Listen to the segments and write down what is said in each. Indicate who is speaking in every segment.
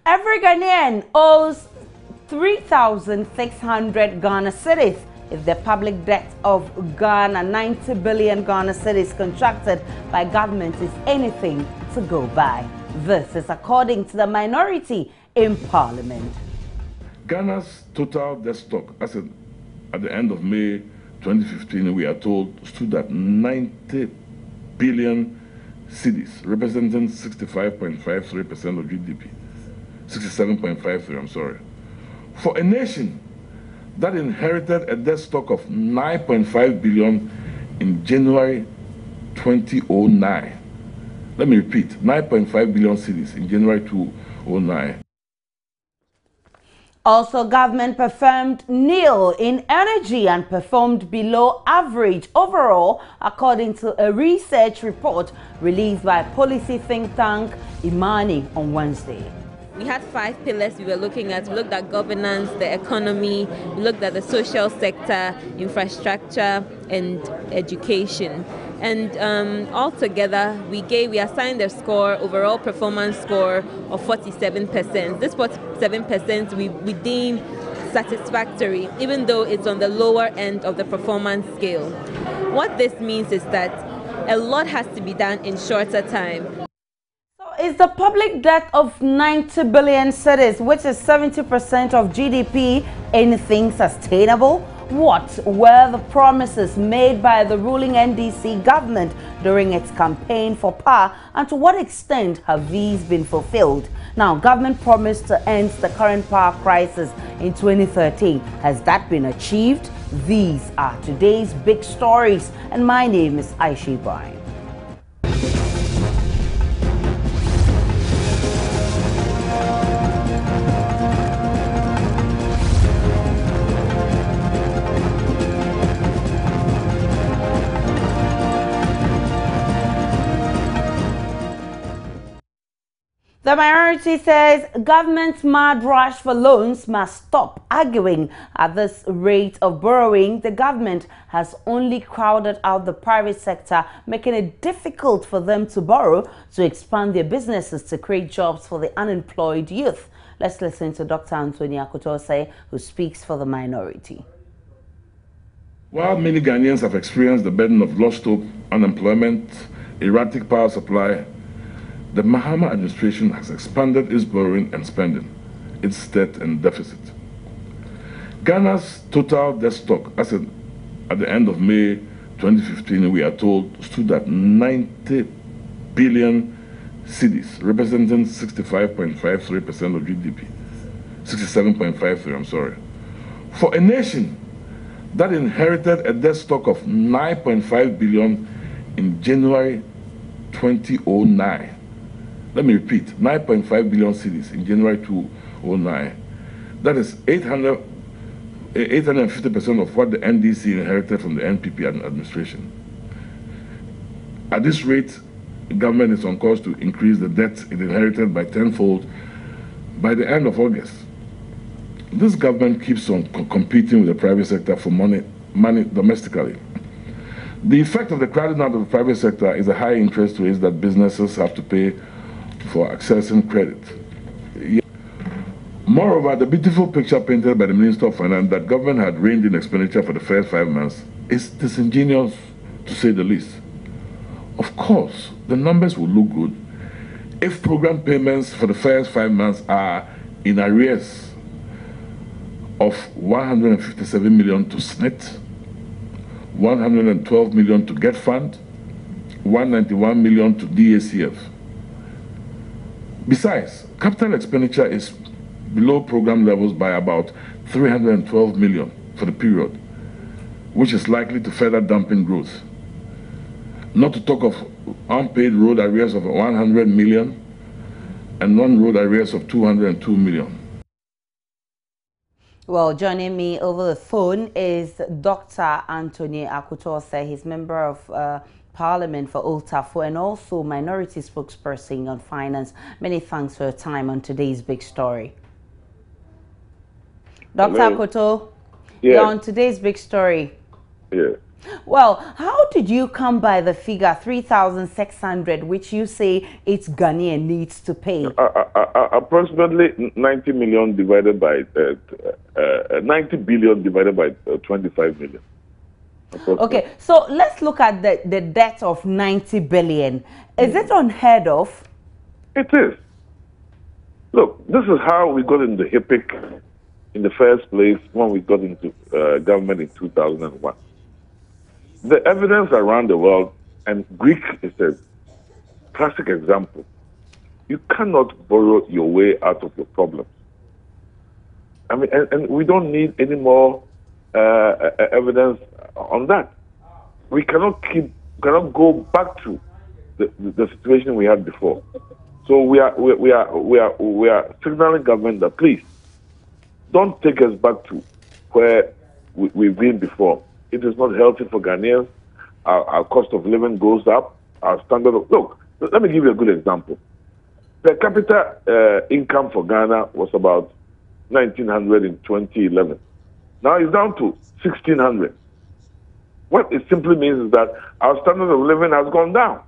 Speaker 1: Every Ghanaian owes 3,600 Ghana cedis if the public debt of Ghana 90 billion Ghana cedis contracted by government is anything to go by. This is according to the minority in Parliament.
Speaker 2: Ghana's total debt stock as at the end of May 2015, we are told, stood at 90 billion cedis, representing 65.53% of GDP. 67.53, I'm sorry. For a nation that inherited a debt stock of 9.5 billion in January 2009. Let me repeat, 9.5 billion cedis in January 2009.
Speaker 1: Also, government performed nil in energy and performed below average overall, according to a research report released by policy think tank Imani on Wednesday.
Speaker 3: We had 5 pillars we were looking at. We looked at governance, the economy, we looked at the social sector, infrastructure, and education. And altogether, we assigned a score, overall performance score of 47%. This 47% we deem satisfactory, even though it's on the lower end of the performance scale. What this means is that a lot has to be done in shorter time.
Speaker 1: Is the public debt of 90 billion cedis, which is 70% of GDP, anything sustainable? What were the promises made by the ruling NDC government during its campaign for power, and to what extent have these been fulfilled? Now, government promised to end the current power crisis in 2013. Has that been achieved? These are today's big stories, and my name is Aisha Ibrahim. The minority says government's mad rush for loans must stop. Arguing at this rate of borrowing, the government has only crowded out the private sector, making it difficult for them to borrow to expand their businesses to create jobs for the unemployed youth. Let's listen to Dr. Anthony Akutose, who speaks for the minority.
Speaker 2: While many Ghanaians have experienced the burden of lost hope, unemployment, erratic power supply, the Mahama administration has expanded its borrowing and spending, its debt and deficit. Ghana's total debt stock as at the end of May 2015, we are told, stood at 90 billion cedis, representing 65.53% of GDP. 67.53, I'm sorry. For a nation that inherited a debt stock of 9.5 billion in January 2009. Let me repeat, 9.5 billion cedis in January 2009. That is 850% of what the NDC inherited from the NPP administration. At this rate, the government is on course to increase the debt it inherited by tenfold by the end of August. This government keeps on competing with the private sector for money domestically. The effect of the crowding out of the private sector is a high interest rates that businesses have to pay for accessing credit. Moreover, the beautiful picture painted by the Minister of Finance that government had reined in expenditure for the first 5 months is disingenuous, to say the least. Of course, the numbers will look good if program payments for the first 5 months are in arrears of 157 million to SNIT, 112 million to GET Fund, 191 million to DACF. Besides, capital expenditure is below program levels by about 312 million for the period, which is likely to further dampen growth. Not to talk of unpaid road arrears of 100 million and non-road arrears of 202 million.
Speaker 1: Well, joining me over the phone is Dr. Anthony Akutose. He's member of Parliament for Otafo and also minority spokesperson on finance. Many thanks for your time on today's big story. Dr. Akoto, you're on today's big story.
Speaker 2: Yeah.
Speaker 1: Well, how did you come by the figure 3,600, which you say it's Ghanaian needs to pay?
Speaker 2: Approximately 90 million divided by 90 billion divided by 25 million.
Speaker 1: Okay, so let's look at the debt of 90 billion. Is it unheard of?
Speaker 2: It is. Look, this is how we got into HIPIC in the first place when we got into government in 2001. The evidence around the world, and Greek is a classic example, you cannot borrow your way out of your problems. I mean, and we don't need any more evidence on that. We cannot go back to the situation we had before. So we are signaling government that please don't take us back to where we've been before. It is not healthy for Ghanaians. Our cost of living goes up. Our standard of look. Let me give you a good example. Per capita income for Ghana was about 1,900 in 2011. Now it's down to 1,600. What it simply means is that our standard of living has gone down.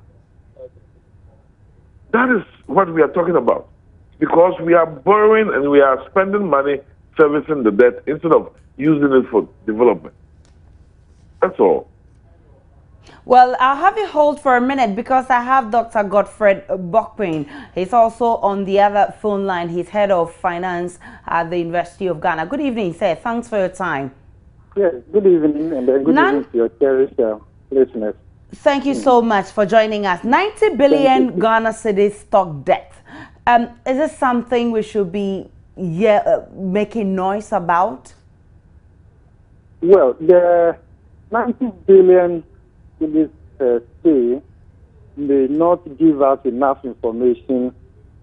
Speaker 2: That is what we are talking about. Because we are borrowing and we are spending money servicing the debt instead of using it for development. That's all.
Speaker 1: Well, I'll have you hold for a minute because I have Dr. Godfred Bokpin. He's also on the other phone line. He's head of finance at the University of Ghana. Good evening, sir. Thanks for your time.
Speaker 4: Yes, good evening, and good evening to your cherished listeners.
Speaker 1: Thank you so much for joining us. 90 billion Ghana cedis stock debt. Is this something we should be making noise about?
Speaker 4: Well, the 90 billion cedis say may not give us enough information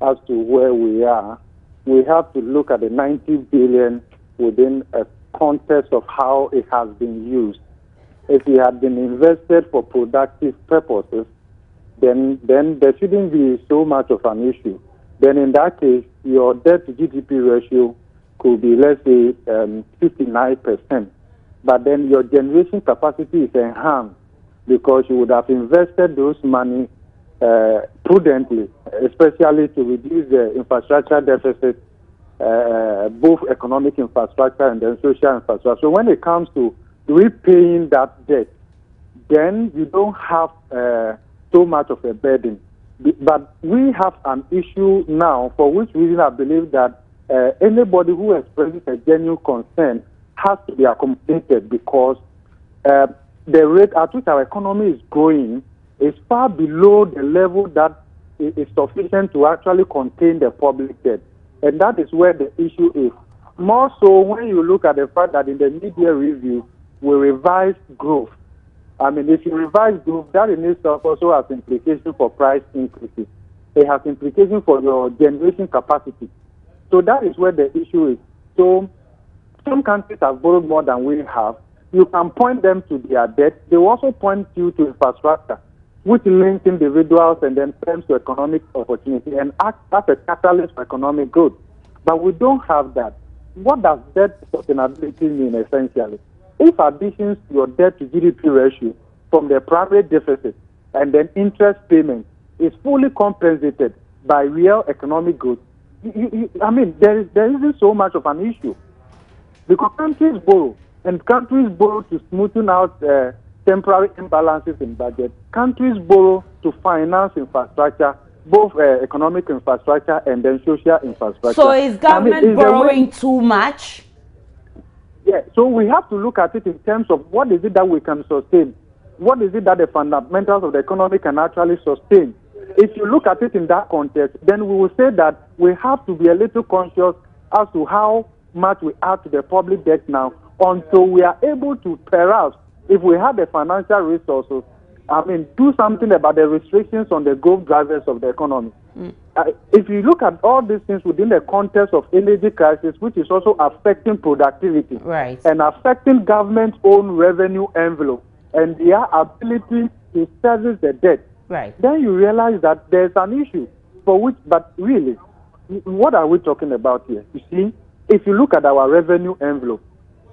Speaker 4: as to where we are. We have to look at the 90 billion within a context of how it has been used. If it had been invested for productive purposes, then there shouldn't be so much of an issue. Then in that case, your debt to GDP ratio could be, let's say, 59%. But then your generation capacity is enhanced because you would have invested those money prudently, especially to reduce the infrastructure deficit, both economic infrastructure and then social infrastructure. So when it comes to repaying that debt, then you don't have so much of a burden. But we have an issue now for which reason I believe that anybody who expresses a genuine concern has to be accommodated because the rate at which our economy is growing is far below the level that is sufficient to actually contain the public debt. And that is where the issue is. More so when you look at the fact that in the media review, we revised growth. I mean, if you revise growth, that in itself also has implications for price increases. It has implications for your generation capacity. So that is where the issue is. So some countries have borrowed more than we have. You can point them to their debt. They will also point you to infrastructure, which links individuals and then firms to economic opportunity and acts as a catalyst for economic growth. But we don't have that. What does debt sustainability mean essentially? If additions to your debt to GDP ratio from the primary deficit and then interest payment is fully compensated by real economic growth, I mean, there isn't so much of an issue. Because countries borrow, and countries borrow to smoothen out temporary imbalances in budget. Countries borrow to finance infrastructure, both economic infrastructure and then social infrastructure.
Speaker 1: So is government borrowing too much?
Speaker 4: Yeah, so we have to look at it in terms of what is it that we can sustain? What is it that the fundamentals of the economy can actually sustain? If you look at it in that context, then we will say that we have to be a little conscious as to how much we add to the public debt now until we are able to, perhaps, if we have the financial resources, I mean, do something about the restrictions on the growth drivers of the economy. If you look at all these things within the context of energy crisis, which is also affecting productivity
Speaker 1: right,
Speaker 4: and affecting government's own revenue envelope and their ability to service the debt,
Speaker 1: Right.
Speaker 4: then you realize that there's an issue for which, but really, what are we talking about here? You see, if you look at our revenue envelope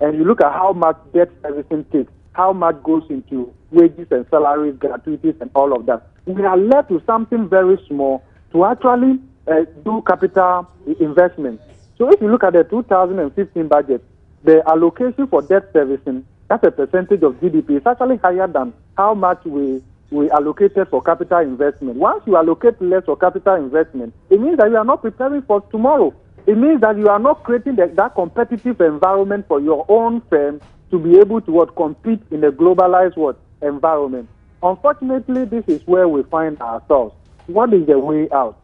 Speaker 4: and you look at how much debt servicing takes, how much goes into wages and salaries, gratuities, and all of that, we are left with something very small to actually do capital investment. So if you look at the 2015 budget, the allocation for debt servicing, that's a percentage of GDP, is actually higher than how much we allocated for capital investment. Once you allocate less for capital investment, it means that you are not preparing for tomorrow. It means that you are not creating that competitive environment for your own firm to be able to compete in a globalized environment. Unfortunately, this is where we find ourselves. What is the way out?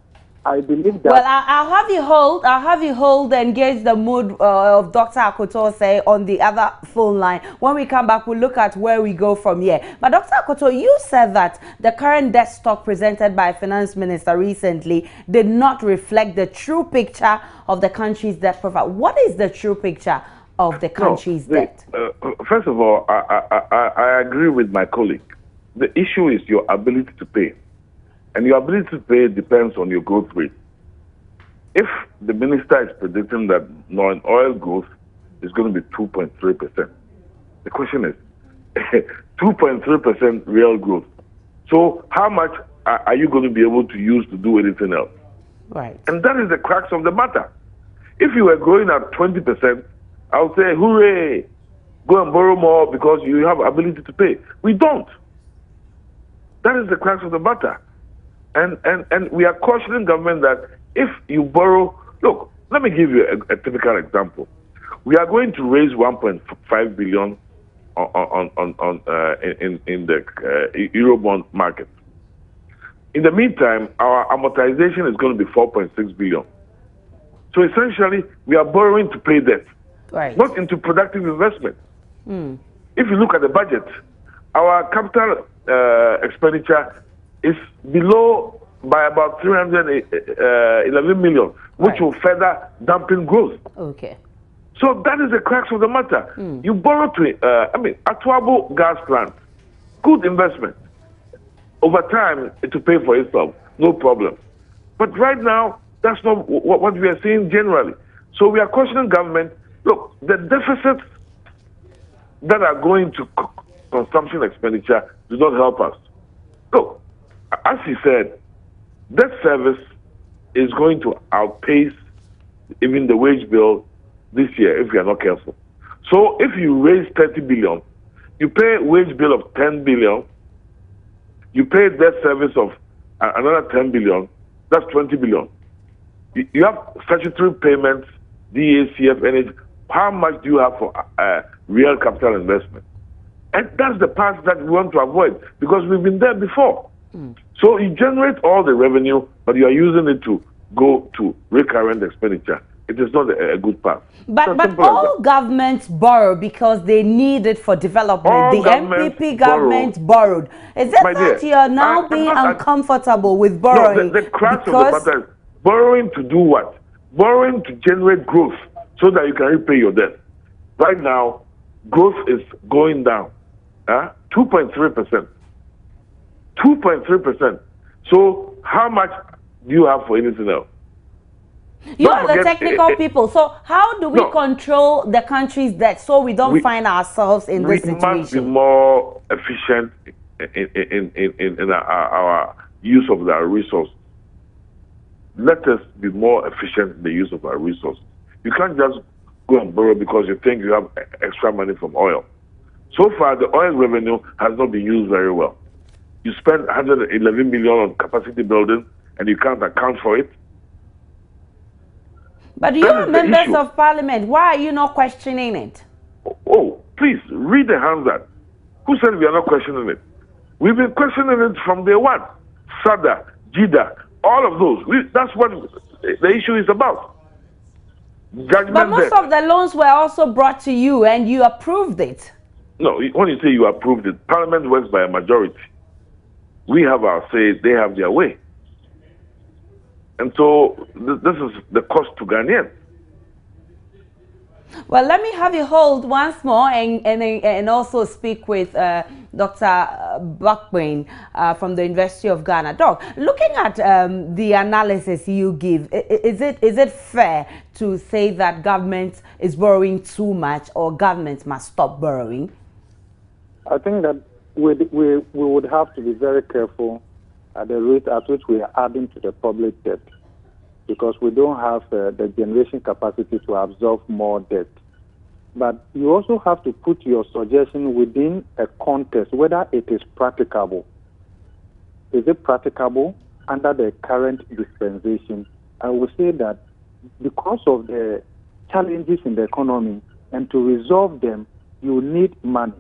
Speaker 4: I believe that.
Speaker 1: Well, I'll have you hold. I'll have you hold and gauge the mood of Dr. Akoto say on the other phone line. When we come back, we'll look at where we go from here. But Dr. Akoto, you said that the current debt stock presented by Finance Minister recently did not reflect the true picture of the country's debt profile. What is the true picture of the country's debt?
Speaker 2: First of all, I agree with my colleague. The issue is your ability to pay. And your ability to pay depends on your growth rate. If the minister is predicting that non-oil growth is going to be 2.3%, the question is 2.3% real growth. So how much are you going to be able to use to do anything else?
Speaker 1: Right.
Speaker 2: And that is the crux of the matter. If you were growing at 20%, I would say, hooray, go and borrow more because you have ability to pay. We don't. That is the crux of the matter. And we are cautioning government that if you borrow, look, let me give you a typical example. We are going to raise 1.5 billion in the Eurobond market. In the meantime, our amortization is going to be 4.6 billion. So essentially, we are borrowing to pay debt,
Speaker 1: Right.
Speaker 2: not into productive investment. If you look at the budget, our capital expenditure is below by about 311 million, which
Speaker 1: Right.
Speaker 2: will further dampen growth.
Speaker 1: Okay.
Speaker 2: So that is the crux of the matter. You borrow to, Atuabo gas plant, good investment. Over time, it will pay for itself, no problem. But right now, that's not what we are seeing generally. So we are cautioning government, look, the deficits that are going to consumption expenditure do not help us. Look, as he said, debt service is going to outpace even the wage bill this year if we are not careful. So if you raise 30 billion, you pay wage bill of 10 billion, you pay debt service of another 10 billion, that's 20 billion. You have statutory payments, DACF, NH. How much do you have for real capital investment? And that's the part that we want to avoid because we've been there before. So you generate all the revenue, but you are using it to go to recurrent expenditure. It is not a good path.
Speaker 1: But all governments borrow because they need it for development.
Speaker 2: All
Speaker 1: The MPP government borrowed. Is it
Speaker 2: My
Speaker 1: that
Speaker 2: dear,
Speaker 1: you're now being uncomfortable with
Speaker 2: No,
Speaker 1: borrowing?
Speaker 2: the crux of the matter is borrowing to do what? Borrowing to generate growth so that you can repay your debt. Right now, growth is going down. 2.3%. 2.3%. So how much do you have for anything else?
Speaker 1: You are the technical people. So how do we control the country's debt so we don't find ourselves in this situation?
Speaker 2: We must be more efficient in our use of our resources. Let us be more efficient in the use of our resources. You can't just go and borrow because you think you have extra money from oil. So far, the oil revenue has not been used very well. You spend 111 million on capacity building and you can't account for it.
Speaker 1: But you are members of parliament. Why are you not questioning it?
Speaker 2: Oh, please, read the Hansard. Who said we are not questioning it? We've been questioning it from day one. SADA, JIDA, all of those. That's what the issue is about. Judgment
Speaker 1: but most of the loans were also brought to you and you approved it.
Speaker 2: No, when you say you approved it, Parliament works by a majority. We have our say, they have their way. And so this is the cost to Ghanaians.
Speaker 1: Well, let me have you hold once more and also speak with Dr. Buckman from the University of Ghana. Doc, looking at the analysis you give, is it fair to say that government is borrowing too much or government must stop borrowing?
Speaker 4: I think that we would have to be very careful at the rate at which we are adding to the public debt, because we don't have the generation capacity to absorb more debt. But you also have to put your suggestion within a context, whether it is practicable. Is it practicable under the current dispensation? I would say that because of the challenges in the economy, and to resolve them, you need money.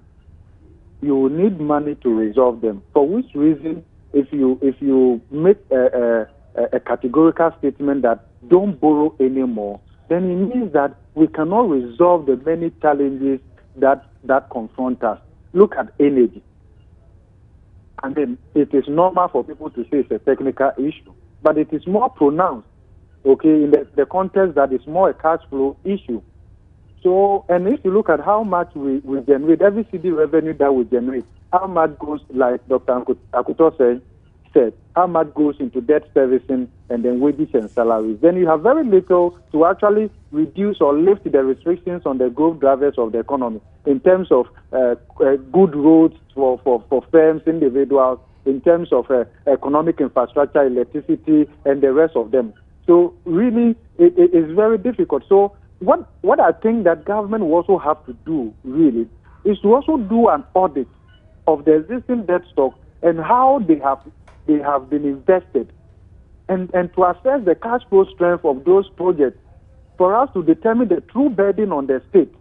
Speaker 4: You will need money to resolve them. For which reason, if you make a categorical statement that don't borrow anymore, then it means that we cannot resolve the many challenges that confront us. Look at energy. And then it is normal for people to say it's a technical issue, but it is more pronounced, okay, in the context that is more a cash flow issue. So, and if you look at how much we generate, every city revenue that we generate, how much goes, like Dr. Akuto said, how much goes into debt servicing and then wages and salaries, then you have very little to actually reduce or lift the restrictions on the growth drivers of the economy in terms of good roads for firms, individuals, in terms of economic infrastructure, electricity, and the rest of them. So really, it is very difficult. So what I think that government will also have to do, really, is to also do an audit of the existing debt stock and how they have been invested, and to assess the cash flow strength of those projects for us to determine the true burden on the state.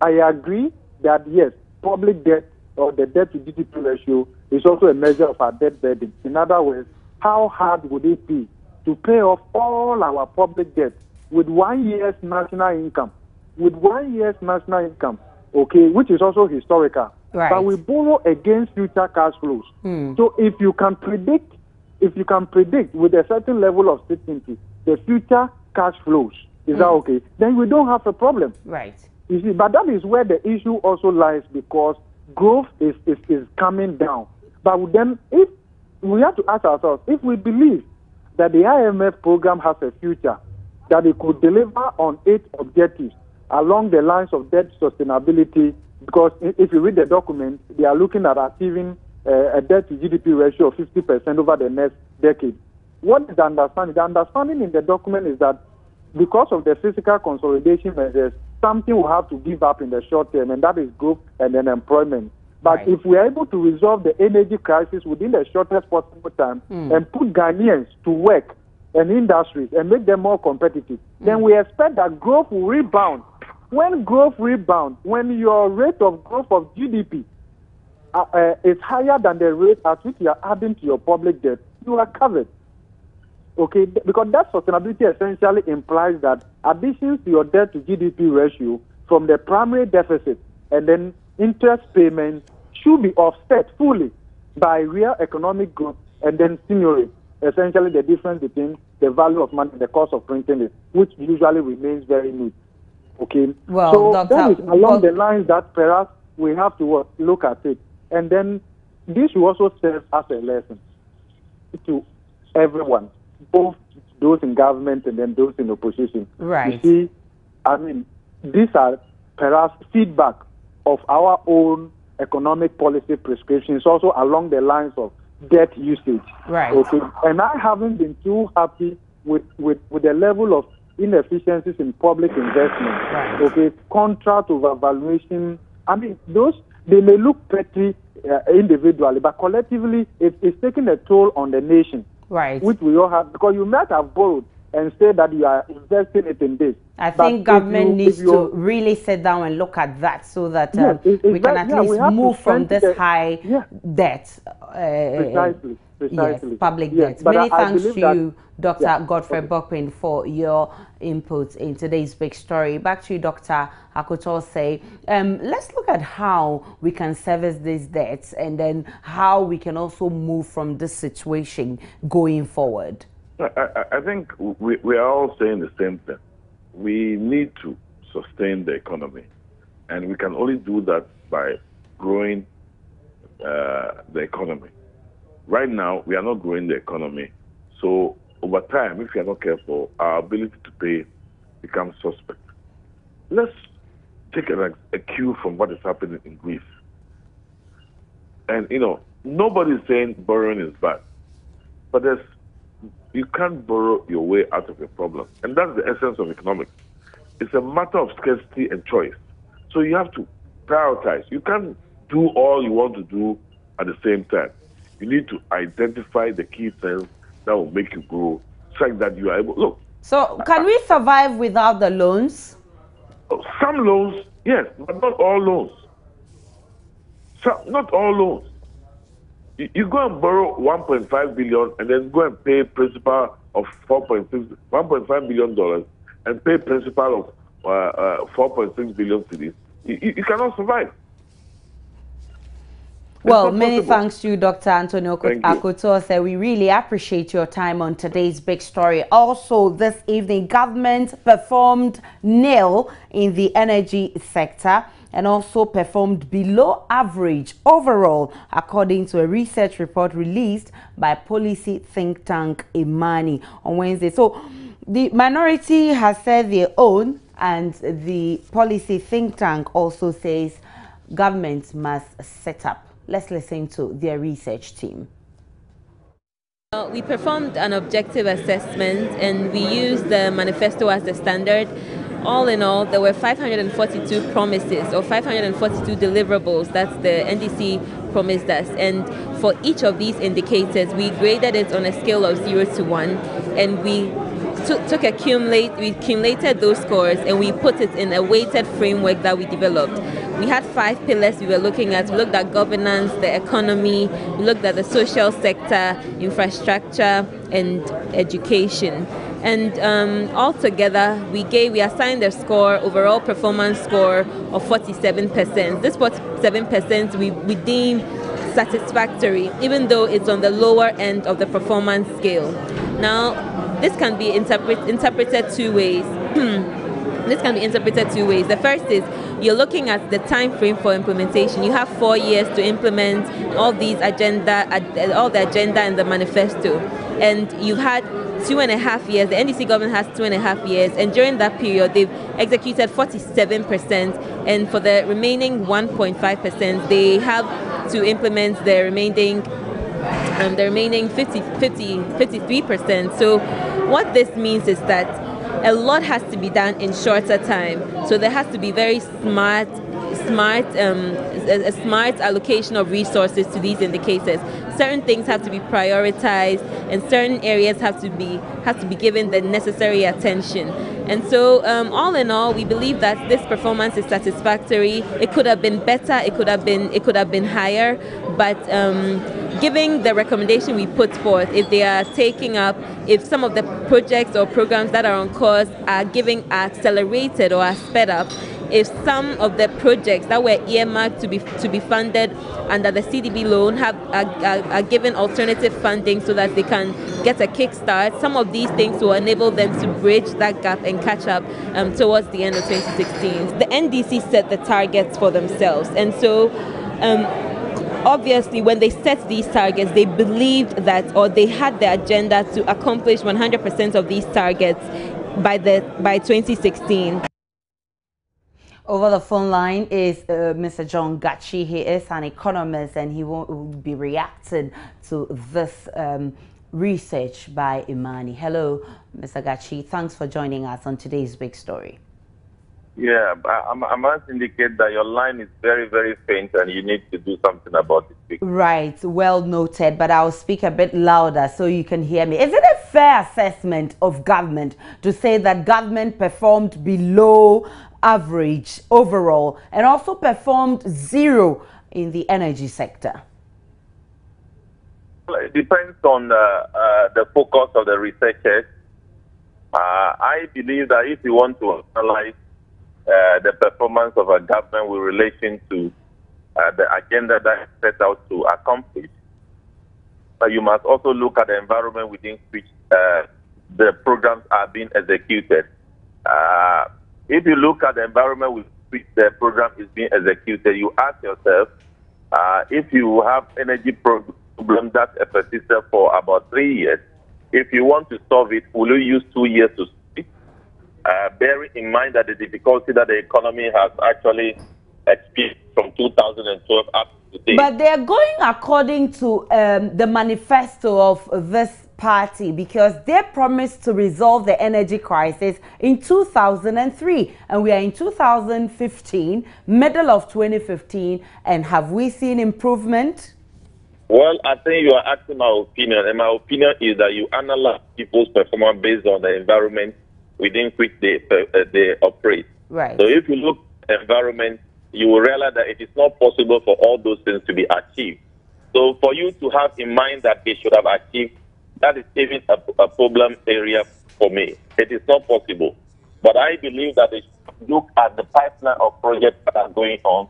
Speaker 4: I agree that, yes, public debt or the debt to GDP ratio is also a measure of our debt burden. In other words, how hard would it be to pay off all our public debt with 1 year's national income, okay, which is also historical.
Speaker 1: Right.
Speaker 4: But we borrow against future cash flows. So if you can predict with a certain level of certainty the future cash flows, is that okay? Then we don't have a problem.
Speaker 1: Right.
Speaker 4: You see, but that is where the issue also lies, because growth is coming down. But then, if we have to ask ourselves, if we believe that the IMF program has a future, that it could deliver on 8 objectives along the lines of debt sustainability, because if you read the document, they are looking at achieving a debt to GDP ratio of 50% over the next decade. What is the understanding? The understanding in the document is that because of the fiscal consolidation measures, something will have to give up in the short term, and that is growth and then employment. But
Speaker 1: right.
Speaker 4: If we are able to resolve the energy crisis within the shortest possible time and put Ghanaians to work and industries and make them more competitive, then we expect that growth will rebound. When growth rebounds, when your rate of growth of GDP is higher than the rate at which you are adding to your public debt, you are covered. Okay, because that sustainability essentially implies that additions to your debt to GDP ratio from the primary deficit and then interest payments should be offset fully by real economic growth and then stimulate essentially the difference between the value of money and the cost of printing it, which usually remains very low. Okay,
Speaker 1: well,
Speaker 4: so
Speaker 1: Dr.
Speaker 4: that is along the lines that perhaps we have to look at it, and then this will also serve as a lesson to everyone, both those in government and then those in opposition.
Speaker 1: Right.
Speaker 4: You see, I mean, these are perhaps feedback of our own economic policy prescriptions, also along the lines of debt usage.
Speaker 1: Right.
Speaker 4: Okay. And I haven't been too happy with the level of inefficiencies in public investment.
Speaker 1: Right.
Speaker 4: Okay. Contract overvaluation. I mean, they may look petty individually, but collectively, it's taking a toll on the nation.
Speaker 1: Right.
Speaker 4: Which we all have, because you might have borrowed and say that you are investing it in this.
Speaker 1: I think government needs to really sit down and look at that, so that we can at least move from this high debt.
Speaker 4: Precisely.
Speaker 1: Yes, public
Speaker 4: Yes,
Speaker 1: debt. Many thanks to you, Dr.
Speaker 4: Yeah,
Speaker 1: Godfrey Buckman, for your input in today's big story. Back to you, Dr. Akuto Osei. Let's look at how we can service these debts and then how we can also move from this situation going forward.
Speaker 2: I think we are all saying the same thing. We need to sustain the economy. And we can only do that by growing the economy. Right now, we are not growing the economy. So over time, if we are not careful, our ability to pay becomes suspect. Let's take a cue from what is happening in Greece. And, nobody is saying borrowing is bad. But you can't borrow your way out of a problem. And that's the essence of economics. It's a matter of scarcity and choice. So you have to prioritize. You can't do all you want to do at the same time. You need to identify the key things that will make you grow, such that you are able. Look.
Speaker 1: So can we survive without the loans?
Speaker 2: Some loans, yes, but not all loans. Not all loans. You go and borrow 1.5 billion and then go and pay principal of $1.5 billion and pay principal of 4.6 billion cedis. You cannot survive.
Speaker 1: Well, many thanks to you, Dr. Antonio Akoto. We really appreciate your time on today's big story. Also, this evening, government performed nil in the energy sector and also performed below average overall, according to a research report released by policy think tank Imani on Wednesday. So, the minority has said their own, and the policy think tank also says government must set up. Let's listen to their research team.
Speaker 3: We performed an objective assessment and we used the manifesto as the standard. All in all, there were 542 promises or 542 deliverables that the NDC promised us. And for each of these indicators, we graded it on a scale of 0 to 1, and we accumulated those scores and we put it in a weighted framework that we developed. We had 5 pillars we were looking at. We looked at governance, the economy, we looked at the social sector, infrastructure, and education. And altogether, we assigned a score, overall performance score of 47%. This 47% we deem satisfactory, even though it's on the lower end of the performance scale. Now, this can be interpreted two ways. The first is you're looking at the time frame for implementation. You have 4 years to implement all the agenda and the manifesto, and you've had 2.5 years. The NDC government has 2.5 years, and during that period, they've executed 47%, and for the remaining 1.5%, they have to implement the remaining 53%. So what this means is that a lot has to be done in shorter time. So there has to be very smart allocation of resources to these indicators. Certain things have to be prioritized, and certain areas have to be given the necessary attention. And so, all in all, we believe that this performance is satisfactory. It could have been better. It could have been higher. But giving the recommendation we put forth, if they are taking up, if some of the projects or programs that are on course are accelerated or are sped up, if some of the projects that were earmarked to be funded under the CDB loan are given alternative funding so that they can get a kickstart, some of these things will enable them to bridge that gap and catch up towards the end of 2016. The NDC set the targets for themselves, and so obviously, when they set these targets, they believed that, or they had the agenda to accomplish 100% of these targets by 2016.
Speaker 1: Over the phone line is Mr. John Gachi. He is an economist, and he will be reacting to this research by Imani. Hello, Mr. Gachi. Thanks for joining us on today's big story.
Speaker 5: Yeah, I must indicate that your line is very, very faint and you need to do something about it.
Speaker 1: Right, well noted, but I'll speak a bit louder so you can hear me. Is it a fair assessment of government to say that government performed below average overall and also performed 0 in the energy sector?
Speaker 5: Well, it depends on the focus of the researchers. I believe that if you want to analyze the performance of a government with relation to the agenda that is set out to accomplish, but you must also look at the environment within which the programs are being executed. if you look at the environment with which the program is being executed, you ask yourself, if you have energy problem that persisted for about 3 years, if you want to solve it, will you use 2 years to solve it? Bearing in mind that the difficulty that the economy has actually experienced from 2012 up to today.
Speaker 1: But they are going according to the manifesto of this party, because they promised to resolve the energy crisis in 2003, and we are in 2015, middle of 2015, and have we seen improvement?
Speaker 5: Well, I think you are asking my opinion, and my opinion is that you analyze people's performance based on the environment within which they operate.
Speaker 1: Right.
Speaker 5: So if you look at the environment, you will realize that it is not possible for all those things to be achieved. So for you to have in mind that they should have achieved, that is even a problem area for me. It is not possible. But I believe that they should look at the pipeline of projects that are going on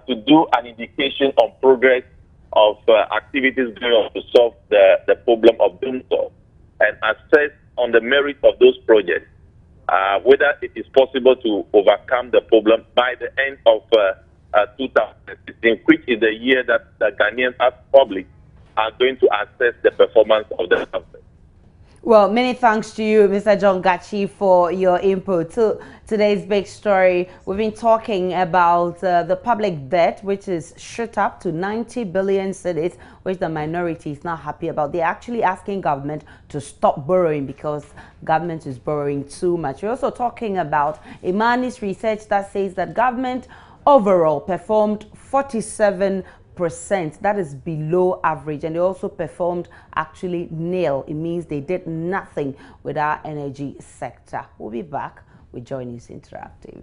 Speaker 5: to do an indication on progress of activities going on to solve the problem of doom solve, and assess on the merit of those projects whether it is possible to overcome the problem by the end of 2016, which is the year that the Ghanaians as public are going to assess the performance of the government.
Speaker 1: Well, many thanks to you, Mr. John Gachi, for your input to today's big story. We've been talking about the public debt, which is shot up to 90 billion cedis, which the minority is not happy about. They're actually asking government to stop borrowing because government is borrowing too much. We're also talking about Imani's research that says that government overall performed 47%. That is below average, and they also performed actually nil. It means they did nothing with our energy sector. We'll be back with Joy News Interactive.